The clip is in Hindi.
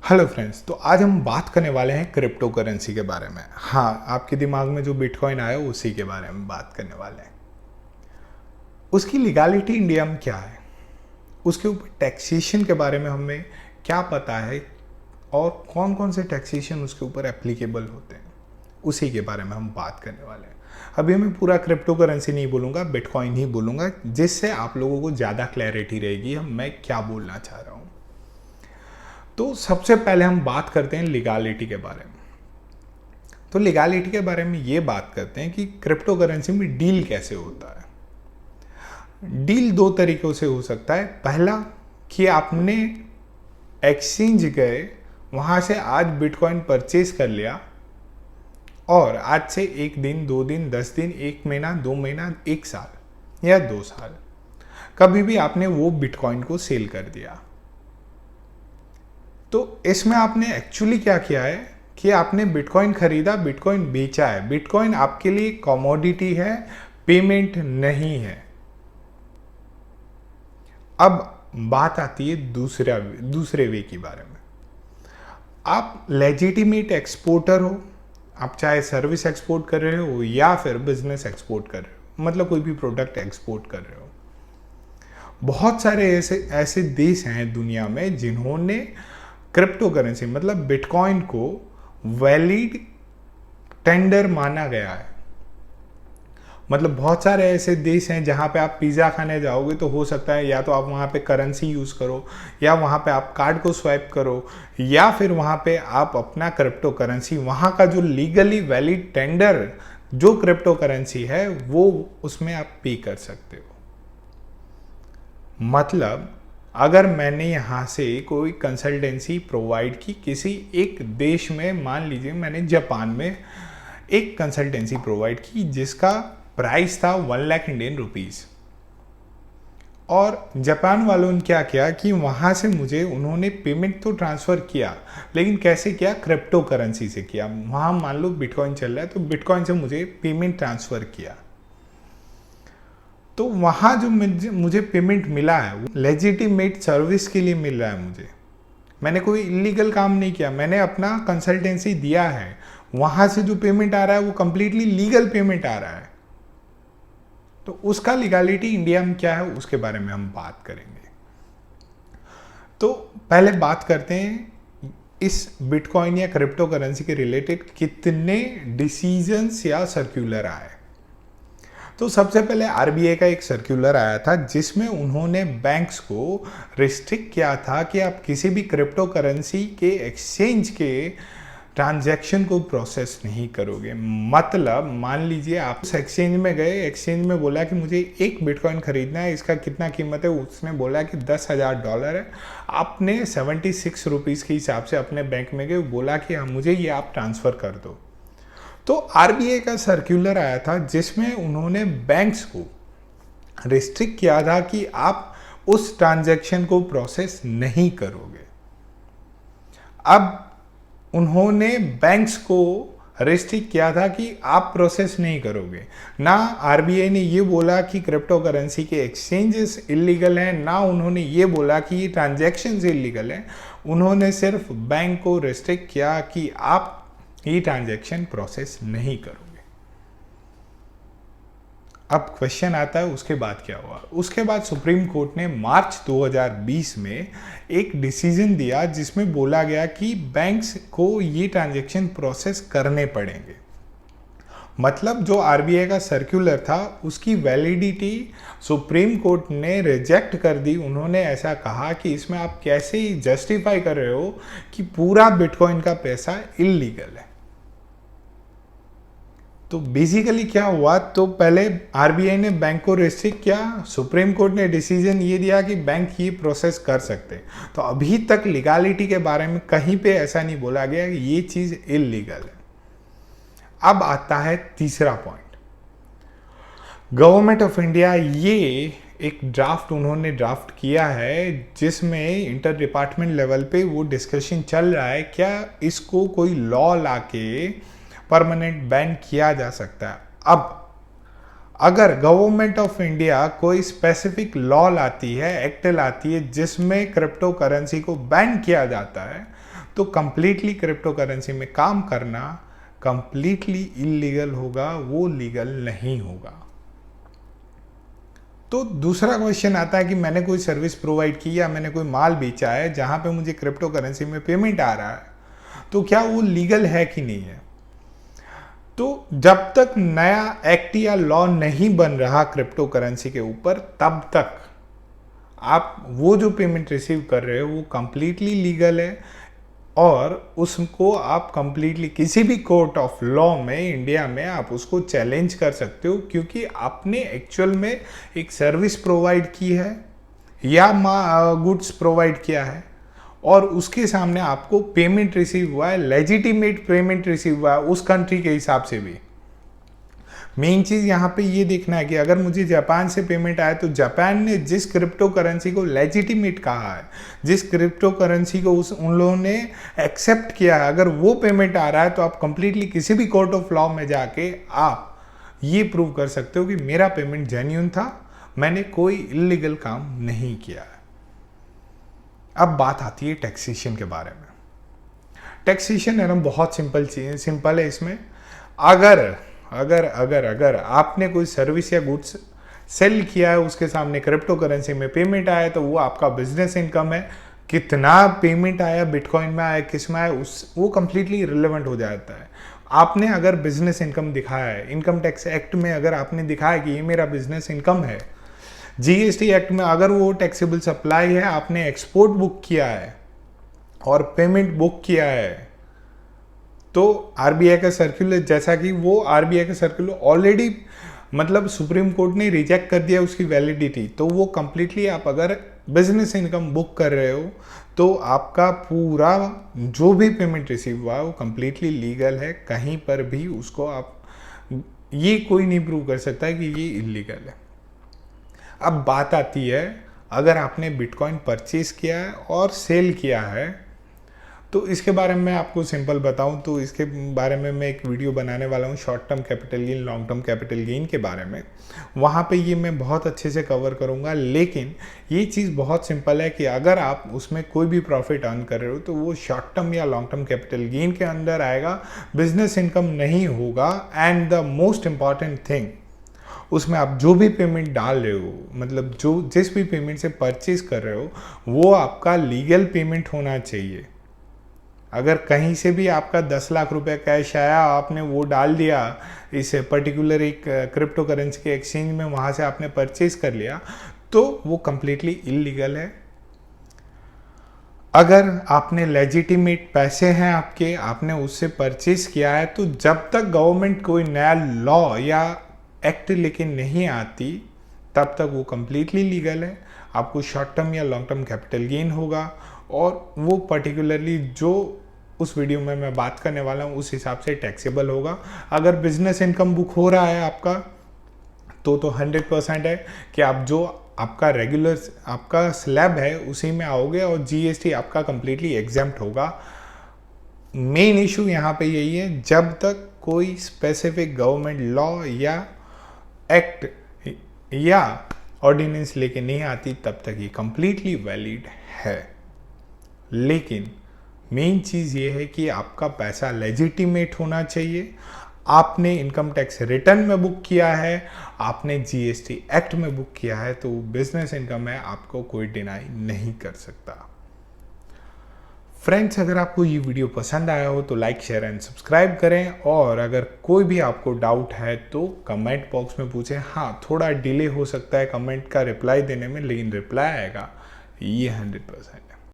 हेलो फ्रेंड्स, तो आज हम बात करने वाले हैं क्रिप्टो करेंसी के बारे में। हाँ, आपके दिमाग में जो बिटकॉइन आया उसी के बारे में बात करने वाले हैं। उसकी लीगैलिटी इंडिया में क्या है, उसके ऊपर टैक्सेशन के बारे में हमें क्या पता है और कौन कौन से टैक्सेशन उसके ऊपर एप्लीकेबल होते हैं, उसी के बारे में हम बात करने वाले हैं। अभी मैं पूरा क्रिप्टो करेंसी नहीं बोलूँगा, बिटकॉइन ही बोलूँगा, जिससे आप लोगों को ज़्यादा क्लैरिटी रहेगी मैं क्या बोलना चाह रहा हूँ। तो सबसे पहले हम बात करते हैं लीगैलिटी के बारे में। तो लीगैलिटी के बारे में ये बात करते हैं कि क्रिप्टो करेंसी में डील कैसे होता है। डील दो तरीक़ों से हो सकता है। पहला कि आपने एक्सचेंज गए, वहाँ से आज बिटकॉइन परचेज कर लिया और आज से 1 दिन, 2 दिन, 10 दिन, 1 महीना, 2 महीना, 1 साल या 2 साल कभी भी आपने वो बिटकॉइन को सेल कर दिया। तो इसमें आपने एक्चुअली क्या किया है कि आपने बिटकॉइन खरीदा, बिटकॉइन बेचा है। बिटकॉइन आपके लिए कमोडिटी है, पेमेंट नहीं है। अब बात आती है दूसरे वे के बारे में। आप लेजिटिमेट एक्सपोर्टर हो, आप चाहे सर्विस एक्सपोर्ट कर रहे हो या फिर बिजनेस एक्सपोर्ट कर रहे हो, मतलब कोई भी प्रोडक्ट एक्सपोर्ट कर रहे हो। बहुत सारे ऐसे देश हैं दुनिया में जिन्होंने क्रिप्टो करेंसी मतलब बिटकॉइन को वैलिड टेंडर माना गया है। मतलब बहुत सारे ऐसे देश हैं जहां पे आप पिज़्ज़ा खाने जाओगे तो हो सकता है या तो आप वहां पे करेंसी यूज़ करो, या वहां पे आप कार्ड को स्वाइप करो, या फिर वहां पे आप अपना क्रिप्टो करेंसी, वहां का जो लीगली वैलिड टेंडर जो क्रिप्टो करेंसी है वो उसमें आप पे कर सकते हो। मतलब अगर मैंने यहाँ से कोई कंसल्टेंसी प्रोवाइड की किसी एक देश में, मान लीजिए मैंने जापान में एक कंसल्टेंसी प्रोवाइड की जिसका प्राइस था 1 लाख इंडियन रुपीस, और जापान वालों ने क्या किया कि वहाँ से मुझे उन्होंने पेमेंट तो ट्रांसफ़र किया, लेकिन कैसे किया? क्रिप्टो करेंसी से किया। वहाँ मान लो बिटकॉइन चल रहा है तो बिटकॉइन से मुझे पेमेंट ट्रांसफ़र किया। तो वहाँ जो मुझे पेमेंट मिला है वो लेजिटिमेट सर्विस के लिए मिल रहा है मुझे। मैंने कोई इलीगल काम नहीं किया, मैंने अपना कंसल्टेंसी दिया है। वहाँ से जो पेमेंट आ रहा है वो कंप्लीटली लीगल पेमेंट आ रहा है। तो उसका लीगैलिटी इंडिया में क्या है उसके बारे में हम बात करेंगे। तो पहले बात करते हैं इस बिटकॉइन या क्रिप्टो करेंसी के रिलेटेड कितने डिसीजंस या सर्कुलर आए। तो सबसे पहले आरबीआई का एक सर्कुलर आया था जिसमें उन्होंने बैंक्स को रिस्ट्रिक्ट किया था कि आप किसी भी क्रिप्टो करेंसी के एक्सचेंज के ट्रांजैक्शन को प्रोसेस नहीं करोगे। मतलब मान लीजिए आप उस एक्सचेंज में गए, एक्सचेंज में बोला कि मुझे एक बिटकॉइन खरीदना है, इसका कितना कीमत है, उसने बोला कि $10,000 है। आपने 76 रुपीज़ के हिसाब से अपने बैंक में गए, बोला कि हाँ मुझे ये आप ट्रांसफ़र कर दो। तो आरबीआई का सर्कुलर आया था जिसमें उन्होंने बैंक्स को रिस्ट्रिक्ट किया था कि आप उस ट्रांजैक्शन को प्रोसेस नहीं करोगे। अब उन्होंने बैंक्स को रिस्ट्रिक्ट किया था कि आप प्रोसेस नहीं करोगे। ना आरबीआई ने ये बोला कि क्रिप्टो करेंसी के एक्सचेंजेस इलीगल हैं, ना उन्होंने ये बोला कि ये ट्रांजैक्शंस इलीगल हैं। उन्होंने सिर्फ बैंक को रिस्ट्रिक्ट किया कि आप ये ट्रांजैक्शन प्रोसेस नहीं करोगे। अब क्वेश्चन आता है उसके बाद क्या हुआ। उसके बाद सुप्रीम कोर्ट ने मार्च 2020 में एक डिसीजन दिया जिसमें बोला गया कि बैंक्स को ये ट्रांजैक्शन प्रोसेस करने पड़ेंगे। मतलब जो आरबीआई का सर्कुलर था उसकी वैलिडिटी सुप्रीम कोर्ट ने रिजेक्ट कर दी। उन्होंने ऐसा कहा कि इसमें आप कैसे जस्टिफाई कर रहे हो कि पूरा बिटकॉइन का पैसा इलीगल है। तो बेसिकली क्या हुआ, तो पहले आरबीआई ने बैंक को रिस्ट्रिक्ट किया, सुप्रीम कोर्ट ने डिसीजन ये दिया कि बैंक ये प्रोसेस कर सकते। तो अभी तक लीगैलिटी के बारे में कहीं पे ऐसा नहीं बोला गया कि ये चीज़ इलीगल है। अब आता है तीसरा पॉइंट। गवर्नमेंट ऑफ इंडिया ये एक ड्राफ्ट उन्होंने ड्राफ्ट किया है जिसमें इंटर डिपार्टमेंट लेवल पे वो डिस्कशन चल रहा है क्या इसको कोई लॉ लाके परमानेंट बैन किया जा सकता है। अब अगर गवर्नमेंट ऑफ इंडिया कोई स्पेसिफिक लॉ लाती है, एक्ट लाती है जिसमें क्रिप्टो करेंसी को बैन किया जाता है, तो कंप्लीटली क्रिप्टो करेंसी में काम करना कंप्लीटली इलीगल होगा, वो लीगल नहीं होगा। तो दूसरा क्वेश्चन आता है कि मैंने कोई सर्विस प्रोवाइड की या मैंने कोई माल बेचा है जहां पे मुझे क्रिप्टो करेंसी में पेमेंट आ रहा है, तो क्या वो लीगल है कि नहीं है। तो जब तक नया एक्ट या लॉ नहीं बन रहा क्रिप्टो करेंसी के ऊपर, तब तक आप वो जो पेमेंट रिसीव कर रहे हो वो कंप्लीटली लीगल है, और उसको आप कंप्लीटली किसी भी कोर्ट ऑफ लॉ में इंडिया में आप उसको चैलेंज कर सकते हो, क्योंकि आपने एक्चुअल में एक सर्विस प्रोवाइड की है या गुड्स प्रोवाइड किया है और उसके सामने आपको पेमेंट रिसीव हुआ है, लेजिटिमेट पेमेंट रिसीव हुआ है उस कंट्री के हिसाब से भी। मेन चीज़ यहाँ पे ये देखना है कि अगर मुझे जापान से पेमेंट आया तो जापान ने जिस क्रिप्टो करेंसी को लेजिटिमेट कहा है, जिस क्रिप्टो करेंसी को उन लोगों ने एक्सेप्ट किया है, अगर वो पेमेंट आ रहा है तो आप कंप्लीटली किसी भी कोर्ट ऑफ लॉ में जाके आप ये प्रूव कर सकते हो कि मेरा पेमेंट जेन्युइन था, मैंने कोई इलीगल काम नहीं किया है। अब बात आती है टैक्सेशन के बारे में। टैक्सेशन है ना बहुत सिंपल है इसमें। अगर आपने कोई सर्विस या गुड्स सेल किया है, उसके सामने क्रिप्टो करेंसी में पेमेंट आया, तो वो आपका बिजनेस इनकम है। कितना पेमेंट आया, बिटकॉइन में आया, किस में आया, वो कंप्लीटली रिलेवेंट हो जाता है। आपने अगर बिजनेस इनकम दिखाया है, इनकम टैक्स एक्ट में अगर आपने दिखाया कि ये मेरा बिजनेस इनकम है, जीएसटी एक्ट में अगर वो टैक्सेबल सप्लाई है, आपने एक्सपोर्ट बुक किया है और पेमेंट बुक किया है, तो आरबीआई का सर्कुलर, जैसा कि वो आरबीआई का सर्कुलर ऑलरेडी मतलब सुप्रीम कोर्ट ने रिजेक्ट कर दिया उसकी वैलिडिटी, तो वो कंप्लीटली आप अगर बिजनेस इनकम बुक कर रहे हो तो आपका पूरा जो भी पेमेंट रिसीव हुआ वो कंप्लीटली लीगल है। कहीं पर भी उसको आप ये कोई नहीं प्रूव कर सकता है कि ये इलीगल है। अब बात आती है, अगर आपने बिटकॉइन परचेज किया है और सेल किया है, तो इसके बारे में मैं आपको सिंपल बताऊं तो इसके बारे में मैं एक वीडियो बनाने वाला हूं, short term capital gain, long term capital gain के बारे में। वहां पे ये मैं बहुत अच्छे से कवर करूंगा। लेकिन ये चीज़ बहुत सिंपल है कि अगर आप उसमें कोई भी प्रॉफिट अर्न कर रहे हो तो वो शॉर्ट टर्म या लॉन्ग टर्म कैपिटल गेन के अंदर आएगा, बिजनेस इनकम नहीं होगा। And the most important thing, उसमें आप जो भी पेमेंट डाल रहे हो, मतलब जो जिस भी पेमेंट से परचेज कर रहे हो, वो आपका लीगल पेमेंट होना चाहिए। अगर कहीं से भी आपका 10 लाख रुपए कैश आया, आपने वो डाल दिया इस पर्टिकुलर एक क्रिप्टो करेंसी के एक्सचेंज में, वहाँ से आपने परचेज कर लिया, तो वो कंप्लीटली इलीगल है। अगर आपने लेजिटिमेट पैसे हैं आपके, आपने उससे परचेज किया है, तो जब तक गवर्नमेंट कोई नया लॉ या एक्ट लेके नहीं आती, तब तक वो कंप्लीटली लीगल है। आपको शॉर्ट टर्म या लॉन्ग टर्म कैपिटल गेन होगा, और वो पर्टिकुलरली जो उस वीडियो में मैं बात करने वाला हूँ उस हिसाब से टैक्सेबल होगा। अगर बिजनेस इनकम बुक हो रहा है आपका, तो 100% है कि आप जो आपका रेगुलर आपका स्लैब है उसी में आओगे, और जीएसटी आपका कंप्लीटली एग्जेम्प्ट होगा। मेन इशू यहाँ पे यही है, जब तक कोई स्पेसिफिक गवर्नमेंट लॉ या एक्ट या ऑर्डिनेंस लेके नहीं आती, तब तक ये कंप्लीटली वैलिड है। लेकिन मेन चीज़ ये है कि आपका पैसा लेजिटिमेट होना चाहिए। आपने इनकम टैक्स रिटर्न में बुक किया है, आपने जीएसटी एक्ट में बुक किया है, तो बिजनेस इनकम है, आपको कोई डिनाई नहीं कर सकता। फ्रेंड्स, अगर आपको ये वीडियो पसंद आया हो तो लाइक, शेयर एंड सब्सक्राइब करें, और अगर कोई भी आपको डाउट है तो कमेंट बॉक्स में पूछें। हाँ, थोड़ा डिले हो सकता है कमेंट का रिप्लाई देने में, लेकिन रिप्लाई आएगा, ये 100% है।